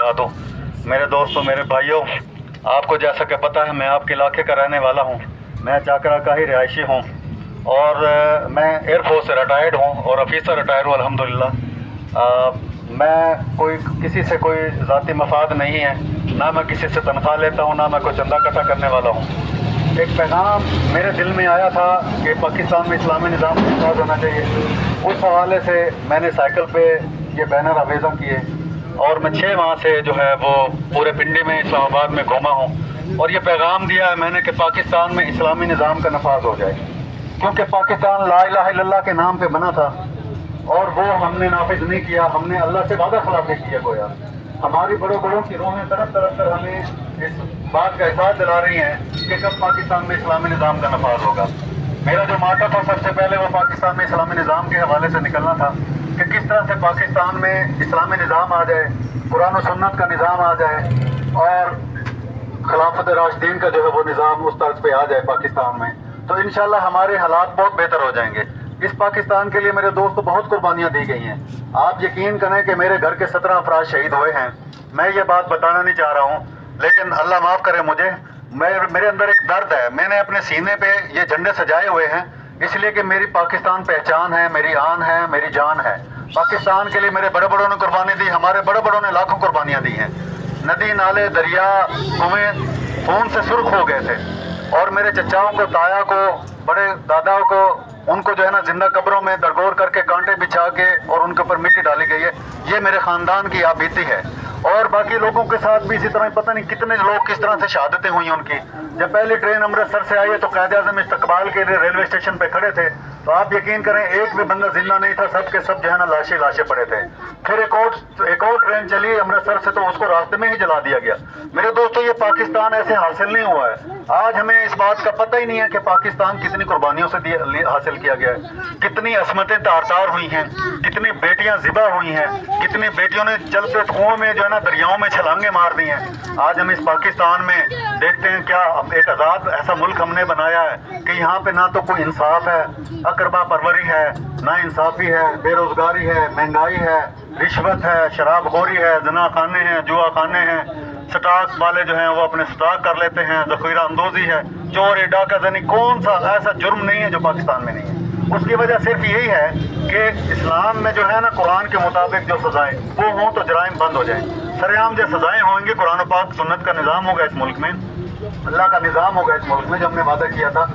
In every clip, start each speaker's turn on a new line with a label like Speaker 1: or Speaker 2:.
Speaker 1: वबरकातुहू। मेरे दोस्तों, मेरे भाइयों, आपको जैसा कि पता है मैं आपके इलाके का रहने वाला हूँ। मैं चाकरा का ही रिहायशी हूँ और मैं एयरफोर्स से रिटायर्ड हूँ और ऑफिसर रिटायर हूँ अल्हम्दुलिल्लाह। मैं कोई किसी से कोई ज़ाती मफाद नहीं है, ना मैं किसी से तनख्वाह लेता हूँ, ना मैं कोई चंदा इकट्ठा करने वाला हूँ। एक पैगाम मेरे दिल में आया था कि पाकिस्तान में इस्लामी निज़ाम मुमताज़ होना चाहिए। उस हवाले से मैंने साइकिल पे ये बैनर आवेज़ा किए और मैं 6 माह से जो है वो पूरे पिंडी में इस्लामाबाद में घूमा हूँ और ये पैगाम दिया है मैंने कि पाकिस्तान में इस्लामी निज़ाम का नफाज हो जाए, क्योंकि पाकिस्तान ला इलाहा इल्लल्लाह के नाम पे बना था और वो हमने नाफिज नहीं किया। हमने अल्लाह से वादा खिलाफी किया। गोया हमारी बड़ों बड़ों की रूहें तड़प तड़प कर हमें इस बात का एहसास दिला रही हैं कि कब पाकिस्तान में इस्लामी निज़ाम का नफाज होगा। मेरा जो माटा था सबसे पहले वो पाकिस्तान में इस्लामी निज़ाम के हवाले से निकलना था कि किस तरह से पाकिस्तान में इस्लामी निज़ाम आ जाए, कुरान और सुन्नत का निज़ाम आ जाए और खिलाफत राशिदीन का जो है वो निज़ाम उस तर्ज पे आ जाए पाकिस्तान में, तो इंशाल्लाह हमारे हालात बहुत बेहतर हो जाएंगे। इस पाकिस्तान के लिए मेरे दोस्तों बहुत कुर्बानियाँ दी गई हैं। आप यकीन करें कि मेरे घर के 17 अफराद शहीद हुए हैं। मैं ये बात बताना नहीं चाह रहा हूँ, लेकिन अल्लाह माफ़ करे मुझे, मेरे अंदर एक दर्द है। मैंने अपने सीने पे ये झंडे सजाए हुए हैं इसलिए कि मेरी पाकिस्तान पहचान है, मेरी आन है, मेरी जान है। पाकिस्तान के लिए मेरे बड़े बड़ों ने कुर्बानी दी, हमारे बड़े बड़ों ने लाखों कुर्बानियाँ दी हैं। नदी नाले दरिया कुएं खून से सुर्ख हो गए थे और मेरे चचाओं को, ताया को, बड़े दादाओं को, उनको जो है ना जिंदा कब्रों में दरगोर करके कांटे बिछा के और उनके ऊपर मिट्टी डाली गई है। ये मेरे ख़ानदान की आबीती है और बाकी लोगों के साथ भी इसी तरह पता नहीं कितने लोग किस तरह से शहादतें हुई हैं उनकी। जब पहली ट्रेन अमृतसर से आई है तो कायदे आज़म इस्तकबाल के लिए रेलवे स्टेशन पे खड़े थे तो आप यकीन करें एक भी बंदा जिंदा नहीं था, सब के सब जो है ना लाशें पड़े थे। फिर एक और ट्रेन चली अमृतसर से तो उसको रास्ते में ही जला दिया गया। मेरे दोस्तों, ये पाकिस्तान ऐसे हासिल नहीं हुआ है। आज हमें इस बात का पता ही नहीं है कि पाकिस्तान कितनी कुर्बानियों से हासिल किया गया है, कितनी असमतें तार हुई हैं, कितनी बेटियां ज़िबा हुई हैं, कितनी बेटियों ने चलते कुओं में जो है ना दरियाओं में छलांगे मार दी हैं। आज हम इस पाकिस्तान में देखते हैं क्या एक आज़ाद ऐसा मुल्क हमने बनाया है कि यहाँ पे ना तो कोई इंसाफ है, अकरबा परवरी है, ना इंसाफी है, बेरोजगारी है, महंगाई है, रिश्वत है, शराबखोरी है, जना खाने हैं, जुआ खाने हैं, स्टॉक वाले जो हैं वो अपने स्टॉक कर लेते हैं, ज़ख़ीरा अंदोज़ी है, चोरी डाका जनी, कौन सा ऐसा जुर्म नहीं है जो पाकिस्तान में नहीं है। उसकी वजह सिर्फ यही है कि इस्लाम में जो है ना कुरान के मुताबिक जो सज़ाएं वो हों तो जराइम बंद हो जाएं। सरेआम जो सज़ाएं होंगी, कुरान पाक सुन्नत का निज़ाम होगा इस मुल्क में, अल्लाह का निज़ाम होगा इस मुल्क में जो हमने वादा किया था।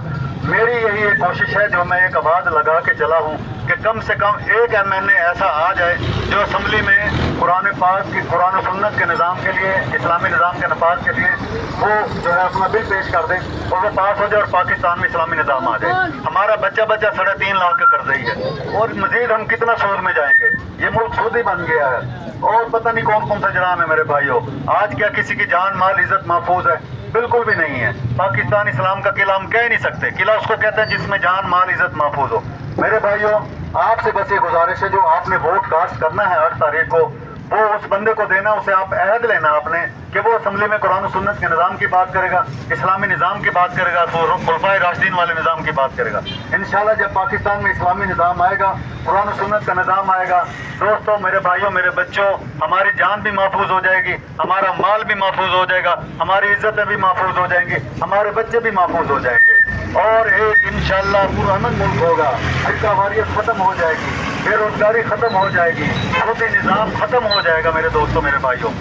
Speaker 1: मेरी यही एक कोशिश है जो मैं एक आवाज़ लगा के चला हूँ कि कम से कम एक MNA ऐसा आ जाए जो असम्बली में कुरान पाक की, कुरान सुन्नत के निज़ाम के लिए, इस्लामी निज़ाम के नफाज के लिए वो जो है अपना बिल पेश कर दे और वो पास हो जाए और पाकिस्तान में इस्लामी निज़ाम आ जाए। हमारा बच्चा 3.5 लाख का कर्ज़ई है और मज़ीद हम कितना सूद में जाएंगे। ये मुल्क सूदी बन गया है और पता नहीं कौन कौन सा जराम है। मेरे भाइयों, आज क्या किसी की जान माल इज़्ज़त महफूज है? बिल्कुल भी नहीं है। पाकिस्तान इस्लाम का किला हम कह नहीं सकते, किला उसको कहते हैं जिसमें जान माल इज़्ज़त महफूज हो। मेरे भाइयों, आपसे बस ये गुजारिश है, जो आपने वोट कास्ट करना है 8 तारीख को, वो उस बंदे को देना, उसे आप अहद लेना आपने कि वो असम्बली में कुरान सुन्नत के निज़ाम की बात करेगा, इस्लामी निज़ाम की बात करेगा, तो खुलफाए राशिदीन वाले निज़ाम की बात करेगा। इंशाल्लाह जब पाकिस्तान में इस्लामी निज़ाम आएगा, कुरान सुन्नत का निज़ाम आएगा, दोस्तों, मेरे भाइयों, मेरे बच्चों, हमारी जान भी महफूज हो जाएगी, हमारा माल भी महफूज हो जाएगा, हमारी इज्जतें भी महफूज हो जाएंगी, हमारे बच्चे भी महफूज हो जाएंगे और एक इंशाल्लाह पुरअमन मुल्क होगा। फिरकावारियत ख़त्म हो जाएगी, बेरोजगारी ख़त्म हो जाएगी, सूदी निज़ाम ख़त्म हो जाएगा मेरे दोस्तों, मेरे भाइयों।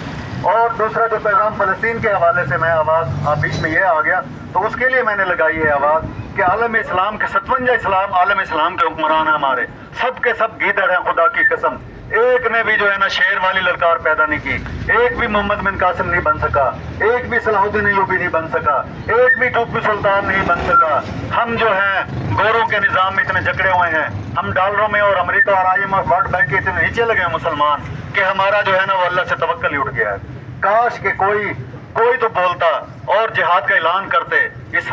Speaker 1: और दूसरा जो पैगाम फ़लस्तीन के हवाले से मैं आवाज़ आप बीच में ये आ गया तो उसके लिए मैंने लगाई है आवाज़ कि आलम इस्लाम के 57 आलम इस्लाम के हुक्मरान हैं हमारे, सब के सब गीदड़ हैं, खुदा की कसम। एक ने भी जो है ना शेर वाली ललकार पैदा नहीं की, एक भी मोहम्मद बिन कासिम नहीं बन सका, एक भी सलाहुद्दीन अय्यूबी नहीं बन सका, एक भी टीपू सुल्तान नहीं बन सका। हम जो हैं गोरों के निज़ाम में इतने जकड़े हुए हैं, हम डॉलरों में और अमेरिका और IMF वर्ल्ड बैंक के इतने नीचे लगे हैं मुसलमान कि हमारा जो है ना वो अल्लाह से तवक्कल ही उठ गया है। काश के कोई तो बोलता और जिहाद का ऐलान करते। इस